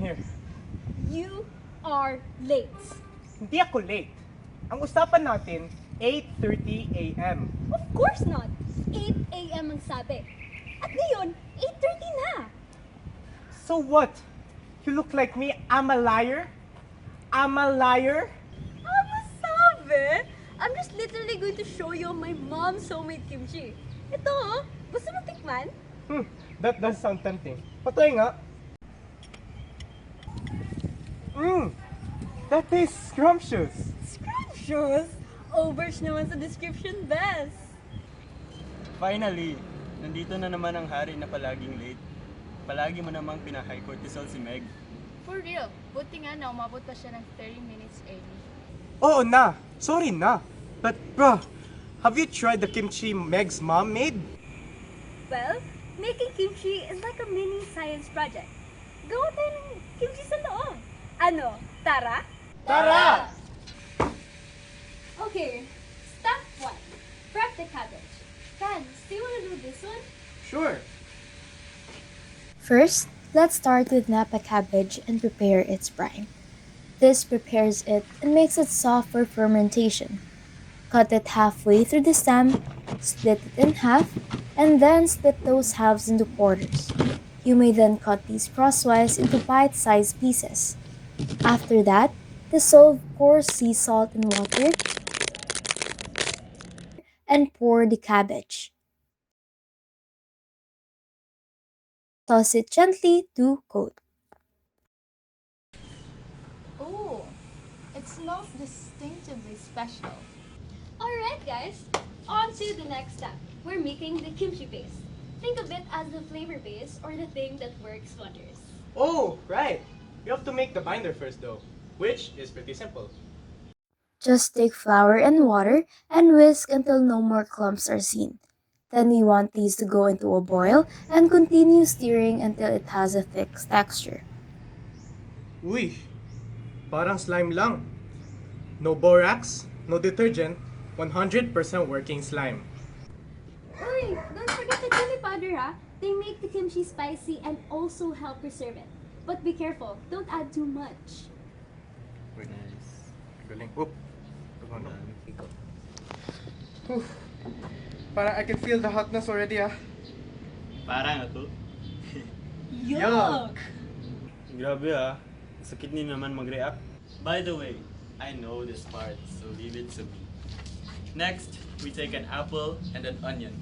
here. You are late. Hindi ako late. Ang usapan natin, 8:30 a.m. Of course not. 8 a.m. ang sabi. At ngayon, 8:30 na. So what? You look like me, I'm a liar? I'm a liar? Ano sabi? I'm just literally going to show you my mom's homemade kimchi. Ito oh, gusto mo tikman? That does sound tempting. Patuloy nga. That tastes scrumptious. Scrumptious? Oversh naman sa description, Bes. Finally, nandito na naman ang hari na palaging late. Palagi mo namang pinahigh cortisol si Meg. For real, buti nga na umabot pa siya ng 30 minutes early. Oo na. Sorry na. But bro, have you tried the kimchi Meg's mom made? Well, making kimchi is like a mini science project. Gawa tayo ng kimchi sa loob. Ano, tara? Tara! Okay, step 1. Prep the cabbage. Franz, do you want to do this one? Sure. First, let's start with Napa cabbage and prepare its brine. This prepares it and makes it soft for fermentation. Cut it halfway through the stem, split it in half, and then split those halves into quarters. You may then cut these crosswise into bite-sized pieces. After that, dissolve coarse sea salt in water and pour the cabbage. Toss it gently to coat. Oh, it smells distinctively special. Alright guys, on to the next step. We're making the kimchi paste. Think of it as the flavor base or the thing that works wonders. Oh, right. You have to make the binder first though, which is pretty simple. Just take flour and water and whisk until no more clumps are seen. Then we want these to go into a boil and continue stirring until it has a thick texture. Uy, parang slime lang. No borax, no detergent, 100% working slime. Uy, don't forget the chili powder ha. They make the kimchi spicy and also help preserve it. But be careful, don't add too much. Wait, Nice. galing. Whoop. Whew. Parang I can feel the hotness already ah. Parang ako. Yuck! Grabe ah. Sakit ni naman mag-react. By the way, I know this part, so leave it to me. Next, we take an apple and an onion,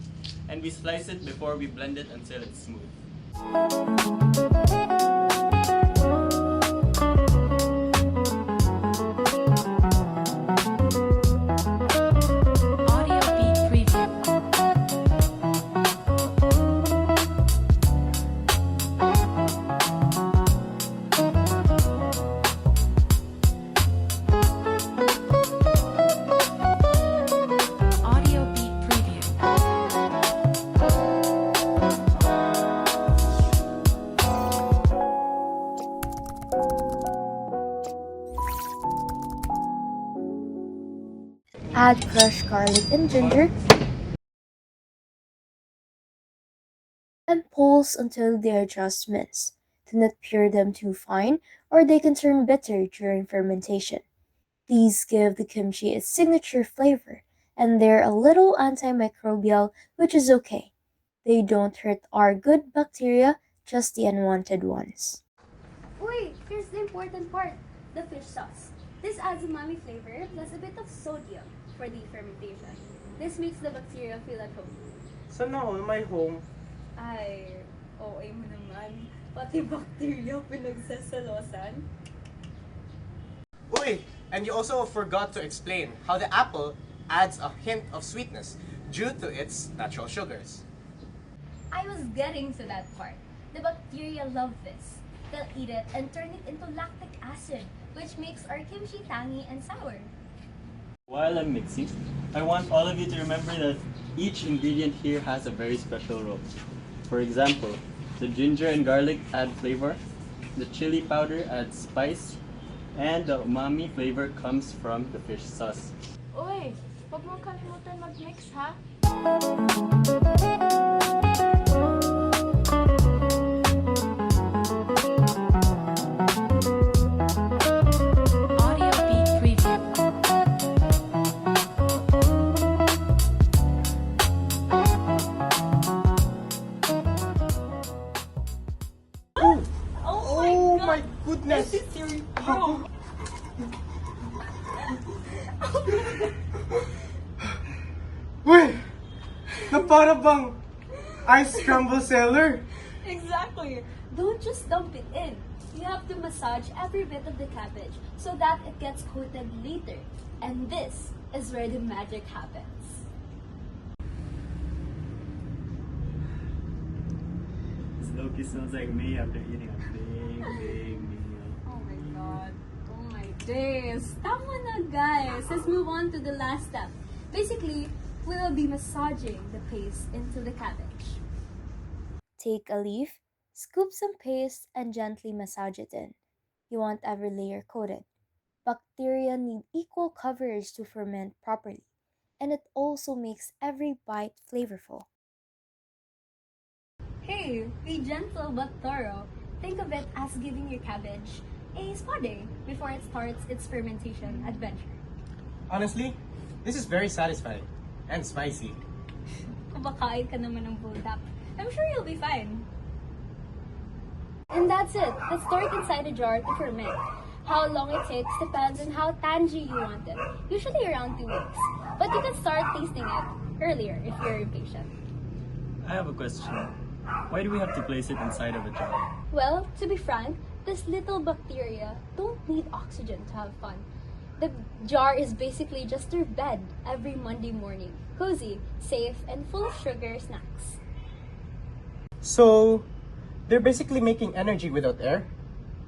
and we slice it before we blend it until it's smooth. Audio Beat Preview. Audio Beat Preview. Add crushed garlic and ginger and pulse until they are just minced. Do not pure them too fine or they can turn bitter during fermentation. These give the kimchi its signature flavor and they're a little antimicrobial, which is okay. They don't hurt our good bacteria, just the unwanted ones. Wait, here's the important part, the fish sauce. This adds umami flavor plus a bit of sodium for the fermentation. This makes the bacteria feel at home. Sana all my home. Ay, OA mo naman. Pati bacteria pinagsasalosan. Uy, and you also forgot to explain how the apple adds a hint of sweetness due to its natural sugars. I was getting to that part. The bacteria love this. They'll eat it and turn it into lactic acid, which makes our kimchi tangy and sour. While I'm mixing, I want all of you to remember that each ingredient here has a very special role. For example, the ginger and garlic add flavor, the chili powder adds spice, and the umami flavor comes from the fish sauce. Uy, huwag mo kalimutan mag-mix ha. Na para bang ice scramble seller. Exactly. Don't just dump it in. You have to massage every bit of the cabbage so that it gets coated later. And this is where the magic happens. This low-key smells like me after eating a big meal. Oh my god. Oh my days. Tama na guys. Let's move on to the last step. Basically, we will be massaging the paste into the cabbage. Take a leaf, scoop some paste, and gently massage it in. You want every layer coated. Bacteria need equal coverage to ferment properly, and it also makes every bite flavorful. Hey, be gentle but thorough. Think of it as giving your cabbage a spa day before it starts its fermentation adventure. Honestly, this is very satisfying and spicy. Kumakain ka naman ng bulldog. I'm sure you'll be fine. And that's it. Let's store it inside a jar to ferment. How long it takes depends on how tangy you want it. Usually around 2 weeks. But you can start tasting it earlier if you're impatient. I have a question. Why do we have to place it inside of a jar? Well, to be frank, this little bacteria don't need oxygen to have fun. The jar is basically just their bed every Monday morning. Cozy, safe, and full of sugar snacks. So, they're basically making energy without air?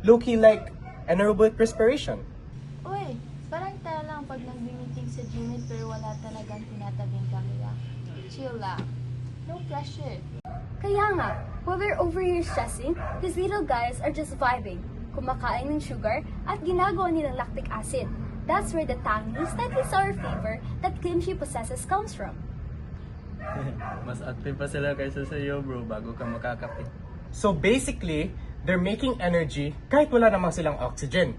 Low-key like anaerobic respiration. Uy, parang tayo lang pag nag-meeting sa unit pero wala talagang tinatabing camera. Chill lang. No pressure. Kaya nga, while we're over here stressing, these little guys are just vibing, kumakain ng sugar, at ginagawa nilang lactic acid. That's where the tangy, slightly sour flavor that kimchi possesses comes from. Mas active pa sila kaysa sa iyo, bro, bago ka makakape. So basically, they're making energy kahit wala namang silang oxygen.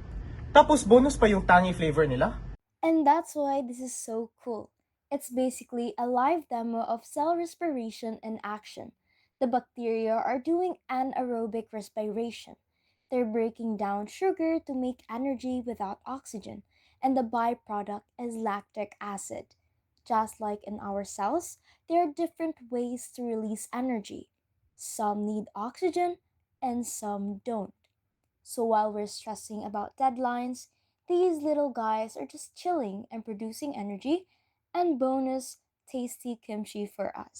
Tapos bonus pa yung tangy flavor nila. And that's why this is so cool. It's basically a live demo of cell respiration in action. The bacteria are doing anaerobic respiration. They're breaking down sugar to make energy without oxygen, and the byproduct is lactic acid. Just like in our cells, there are different ways to release energy. Some need oxygen and some don't. So while we're stressing about deadlines, these little guys are just chilling and producing energy and bonus tasty kimchi for us.